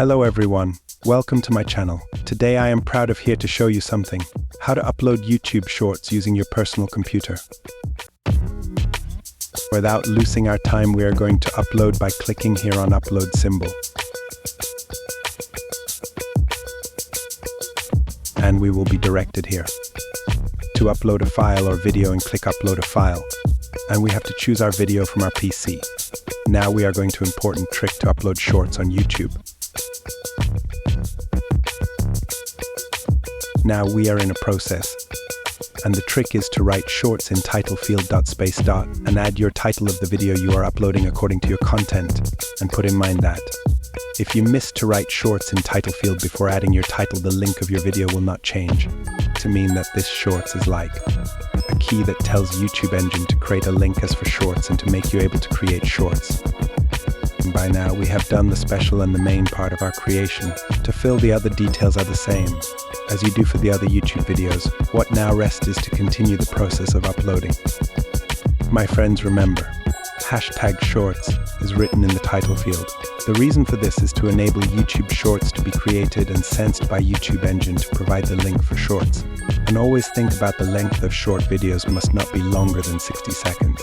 Hello everyone, welcome to my channel. Today I am proud of here to show you something. How to upload YouTube Shorts using your personal computer. Without losing our time, we are going to upload by clicking here on upload symbol. And we will be directed here to upload a file or video and click upload a file. And we have to choose our video from our PC. Now we are going to important trick to upload shorts on YouTube. Now we are in a process, and the trick is to write shorts in title field .space dot and add your title of the video you are uploading according to your content, and put in mind that if you miss to write shorts in title field before adding your title, the link of your video will not change, to mean that this shorts is like a key that tells YouTube engine to create a link as for shorts and to make you able to create shorts. And by now we have done the special and the main part of our creation. To fill the other details are the same as you do for the other YouTube videos. What now rest is to continue the process of uploading. My friends, remember, hashtag shorts is written in the title field. The reason for this is to enable YouTube Shorts to be created and sensed by YouTube engine to provide the link for shorts. And always think about the length of short videos must not be longer than 60 seconds.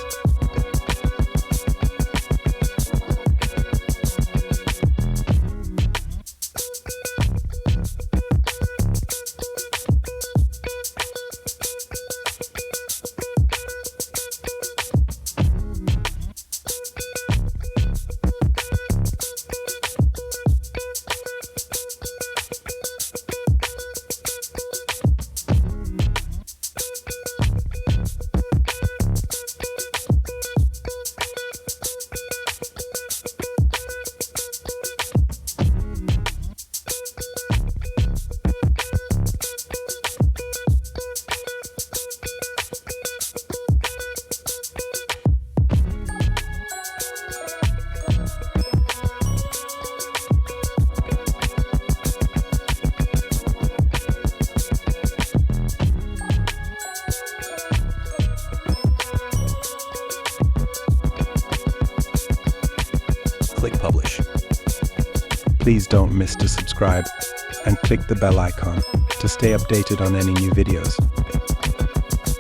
Click publish. Please don't miss to subscribe and click the bell icon to stay updated on any new videos.